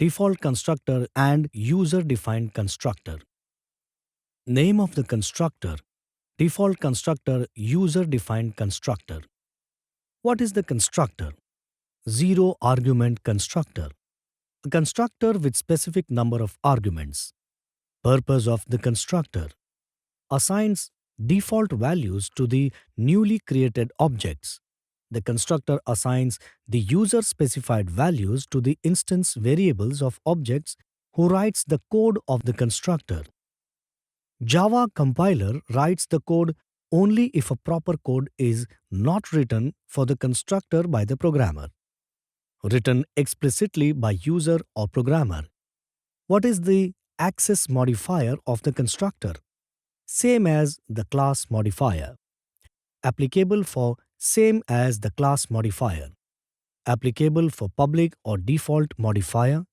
default constructor and user-defined constructor. Name of the constructor: default constructor, user-defined constructor. What is the constructor? Zero argument constructor. A constructor with specific number of arguments. Purpose of the constructor: assigns default values to the newly created objects. The constructor assigns the user-specified values to the instance variables of objects who writes the code of the constructor. Java compiler writes the code only if a proper code is not written for the constructor by the programmer, written explicitly by user or programmer. What is the access modifier of the constructor? Same as the class modifier. Applicable for same as the class modifier. Applicable for public or default modifier.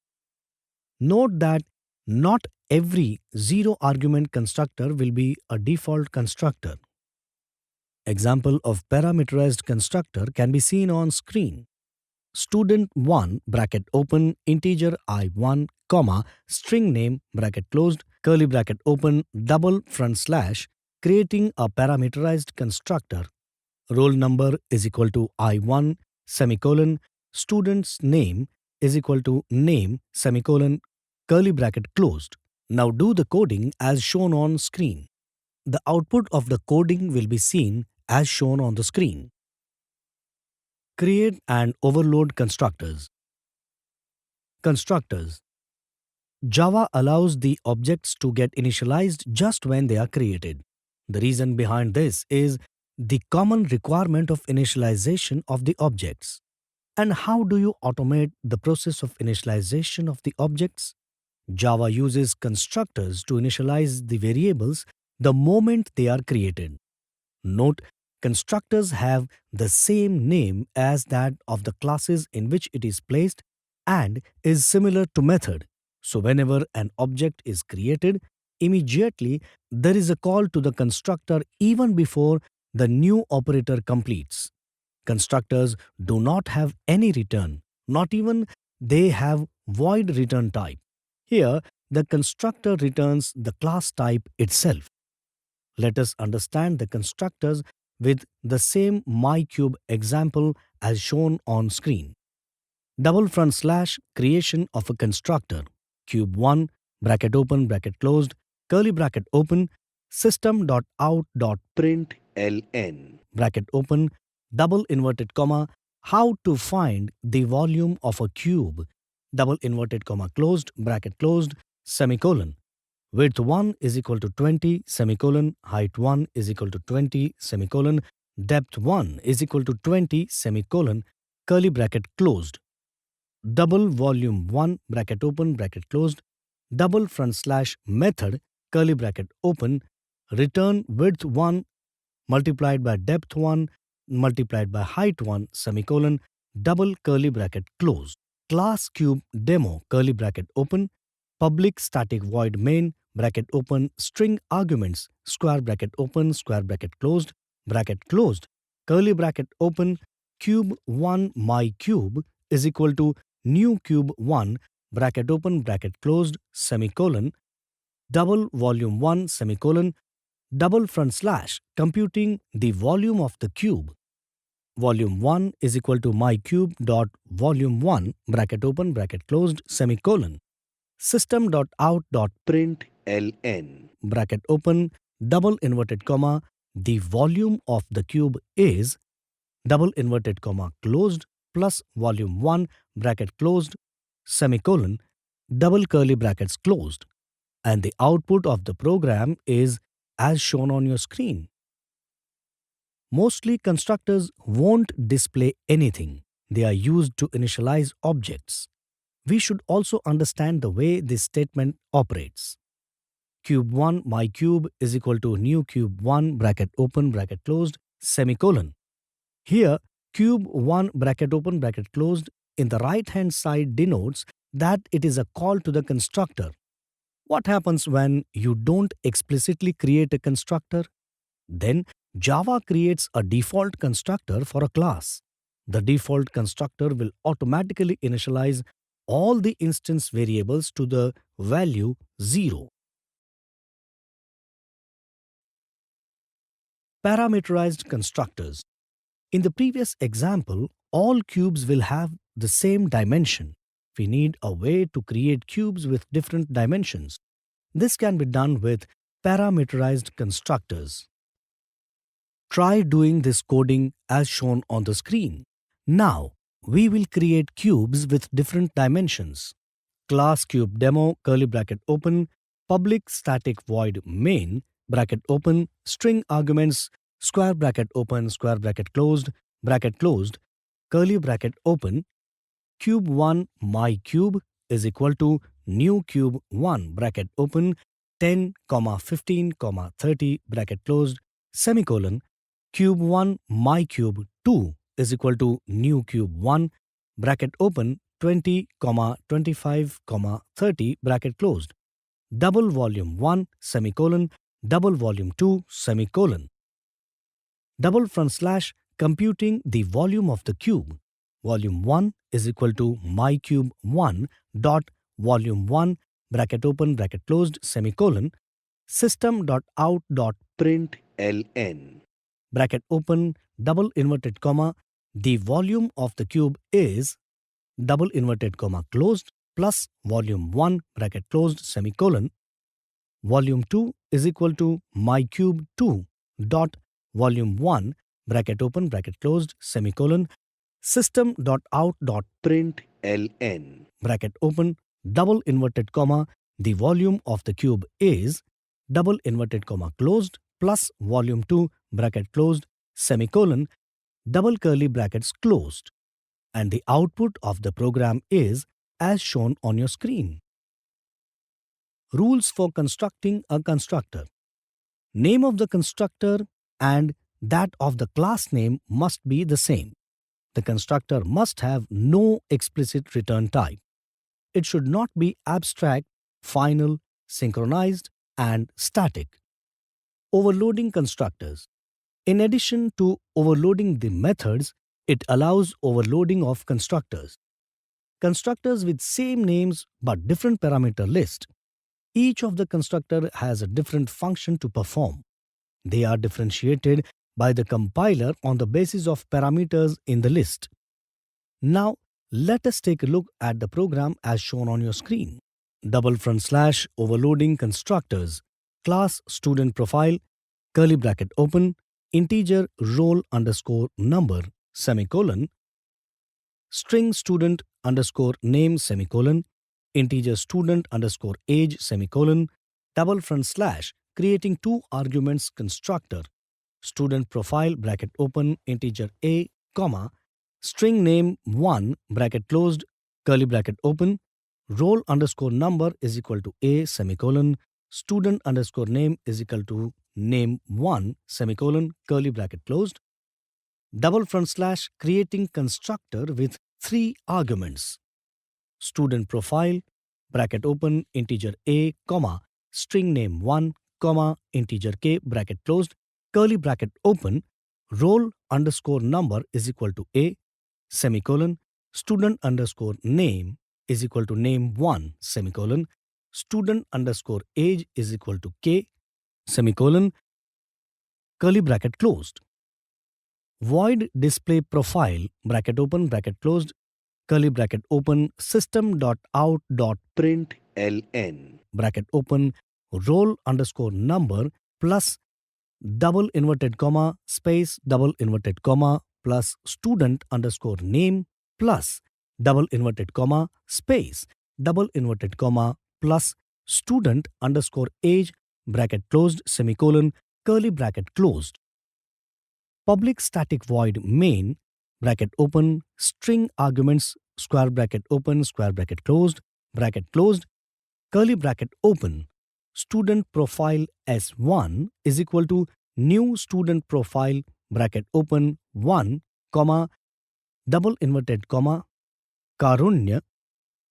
Note that not every zero-argument constructor will be a default constructor. Example of parameterized constructor can be seen on screen. Student1 bracket open integer I1 comma string name bracket closed curly bracket open double front slash creating a parameterized constructor. Roll number is equal to I1 semicolon student's name is equal to name semicolon curly bracket closed. Now do the coding as shown on screen. The output of the coding will be seen as shown on the screen. Create and overload constructors. Constructors. Java allows the objects to get initialized just when they are created. The reason behind this is the common requirement of initialization of the objects. And how do you automate the process of initialization of the objects? Java uses constructors to initialize the variables the moment they are created. Note, constructors have the same name as that of the classes in which it is placed and is similar to method. So whenever an object is created, immediately there is a call to the constructor even before the new operator completes. Constructors do not have any return, not even they have void return type. Here, the constructor returns the class type itself. Let us understand the constructors with the same mycube example as shown on screen. Double front slash creation of a constructor. Cube1 bracket open bracket closed curly bracket open system.out.println bracket open double inverted comma how to find the volume of a cube double inverted comma closed bracket closed semicolon width 1 is equal to 20 semicolon height 1 is equal to 20 semicolon depth 1 is equal to 20 semicolon curly bracket closed double volume 1 bracket open bracket closed double front slash method curly bracket open return width 1 multiplied by depth 1 multiplied by height 1 semicolon double curly bracket closed class cube demo curly bracket open public static void main bracket open string arguments square bracket open square bracket closed curly bracket open cube 1 my cube is equal to new cube 1 bracket open bracket closed semicolon double volume 1 semicolon double front slash computing the volume of the cube. Volume 1 is equal to my cube dot volume 1 bracket open bracket closed semicolon system.out.println bracket open double inverted comma the volume of the cube is double inverted comma closed plus volume 1 bracket closed semicolon double curly brackets closed and the output of the program is as shown on your screen. Mostly constructors won't display anything. They are used to initialize objects. We should also understand the way this statement operates. Cube1 my cube is equal to new cube 1 bracket open bracket closed semicolon. Here cube 1 bracket open bracket closed in the right hand side denotes that it is a call to the constructor. What happens when you don't explicitly create a constructor? Then Java creates a default constructor for a class. The default constructor will automatically initialize all the instance variables to the value 0. Parameterized constructors. In the previous example, all cubes will have the same dimension. We need a way to create cubes with different dimensions. This can be done with parameterized constructors. Try doing this coding as shown on the screen. Now, we will create cubes with different dimensions. Class cube demo curly bracket open, public static void main bracket open, string arguments square bracket open, square bracket closed, curly bracket open, cube1 my cube is equal to new cube 1 bracket open, 10 comma 15 comma 30 bracket closed, semicolon, cube 1 my cube 2 is equal to new cube 1 bracket open, 20 comma 25 comma 30 bracket closed, double volume 1 semicolon, double volume 2 semicolon, double front slash computing the volume of the cube. Volume 1 is equal to my cube 1 dot volume 1 bracket open bracket closed semicolon, system dot out dot print ln bracket open double inverted comma, the volume of the cube is double inverted comma closed plus volume 1 bracket closed semicolon, volume 2 is equal to my cube 2 dot volume 1 bracket open bracket closed semicolon, system dot out dot print ln bracket open double inverted comma, the volume of the cube is double inverted comma closed plus volume 2 bracket closed semicolon, double curly brackets closed, and the output of the program is as shown on your screen. Rules for constructing a constructor. Name of the constructor and that of the class name must be the same. The constructor must have no explicit return type. It should not be abstract, final, synchronized, and static. Overloading constructors. In addition to overloading the methods, it allows overloading of constructors. Constructors with same names but different parameter list. Each of the constructor has a different function to perform. They are differentiated by the compiler on the basis of parameters in the list. Now, let us take a look at the program as shown on your screen. Double front slash overloading constructors, class student profile, curly bracket open, integer roll underscore number, semicolon, string student underscore name, semicolon, integer student underscore age, semicolon, double front slash, creating two arguments constructor, student profile bracket open, integer a, comma, string name 1 bracket closed, curly bracket open, roll underscore number is equal to a, semicolon, student underscore name is equal to name 1 semicolon, curly bracket closed, double front slash, creating constructor with three arguments, student profile bracket open, integer a, comma, string name 1 comma, integer k bracket closed, curly bracket open, roll underscore number is equal to a, semicolon, student underscore name is equal to name 1 semicolon, student underscore age is equal to k, semicolon, curly bracket closed. Void display profile bracket open bracket closed, curly bracket open, system dot out dot print ln bracket open, roll underscore number plus double inverted comma space double inverted comma plus student underscore name plus double inverted comma space double inverted comma plus student underscore age bracket closed semicolon, curly bracket closed. Public static void main bracket open, string arguments square bracket open, square bracket closed, curly bracket open, student profile s1 is equal to new student profile bracket open 1 comma double inverted comma karunya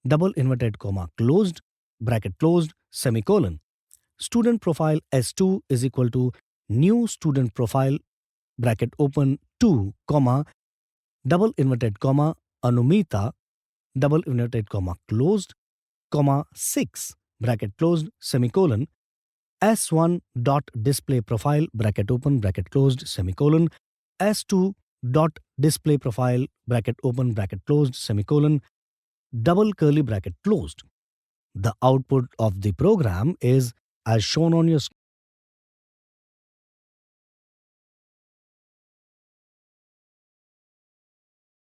double inverted comma closed bracket closed semicolon, student profile s2 is equal to new student profile bracket open 2 comma double inverted comma anumita double inverted comma closed, comma 6, bracket closed, semicolon, S1 dot display profile, bracket open, bracket closed, semicolon, S2 dot display profile, bracket open, bracket closed, semicolon, double curly bracket closed. The output of the program is as shown on your